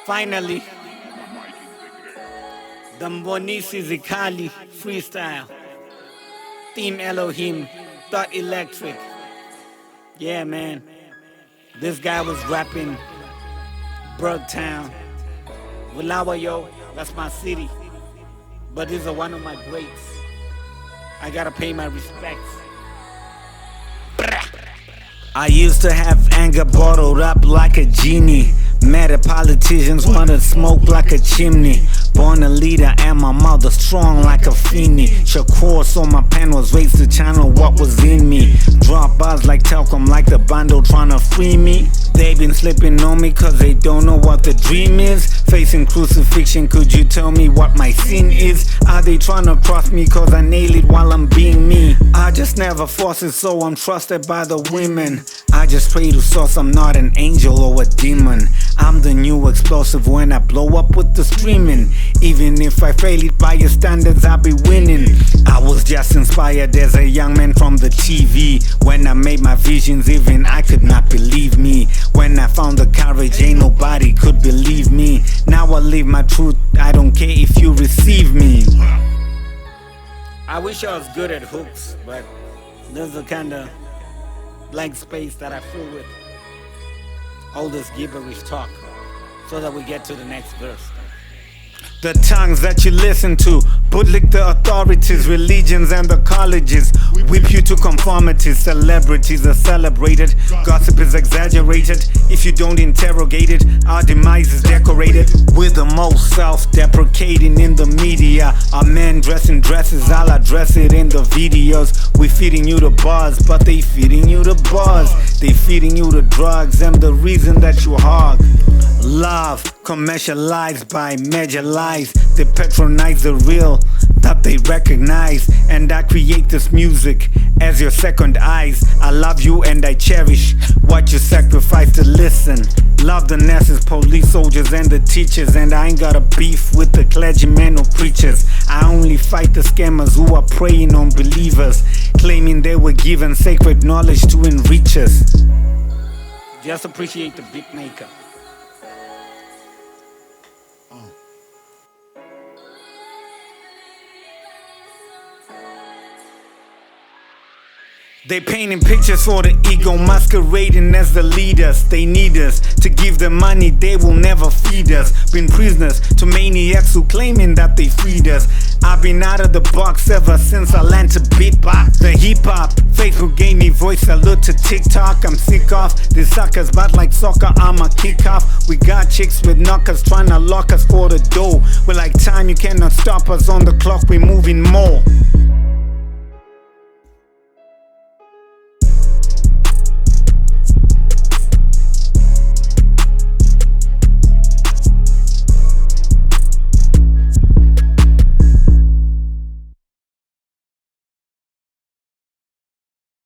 Finally, the Mbonisi Zikali Freestyle Theme Elohim Thought Electric. Yeah, man. This guy was rapping Bergtown. Wilawa, yo, that's my city. But these are one of my greats. I gotta pay my respects. I used to have anger bottled up like a genie. Mad at politicians, wanna smoke like a chimney. Born a leader and my mother strong like a feeny. Shakur saw my pen was raised to channel what was in me. Drop bars like Telcom, like the bundle tryna free me. They been slipping on me cause they don't know what the dream is. Facing crucifixion, could you tell me what my sin is? Are they tryna cross me cause I nail it while I'm being me? I just never force it, so I'm trusted by the women. I just pray to source, I'm not an angel or a demon. I'm the new explosive when I blow up with the streaming. Even if I fail it by your standards, I'll be winning. I was just inspired as a young man from the TV. When I made my visions, even I could not believe me. When I found the courage, ain't nobody could believe me. Now I live my truth, I don't care if you receive me. I wish I was good at hooks, but there's a kind of blank space that I fill with all this gibberish talk so that we get to the next verse. The tongues that you listen to bootlick the authorities, religions and the colleges. Whip you to conformity. Celebrities are celebrated, gossip is exaggerated. If you don't interrogate it, our demise is decorated. We're the most self-deprecating in the media. Our men dressing dresses, I'll address it in the videos. We feeding you the buzz, but they feeding you the buzz. They feeding you the drugs and the reason that you hog. Love commercialized by major lies. They patronize the real that they recognize. And I create this music as your second eyes. I love you and I cherish what you sacrifice to listen. Love the nurses, police, soldiers and the teachers. And I ain't got a beef with the clergymen or preachers. I only fight the scammers who are preying on believers, claiming they were given sacred knowledge to enrich us. Just appreciate the beat maker. They painting pictures for the ego, masquerading as the leaders. They need us to give them money, they will never feed us. Been prisoners to maniacs who claiming that they freed us. I've been out of the box ever since I learned to beatbox. The hip-hop, Facebook gave me voice, salute to TikTok. I'm sick of these suckers, but like soccer, I'm a kick-off. We got chicks with knockers trying to lock us for the dough. We're like time, you cannot stop us on the clock, we moving more.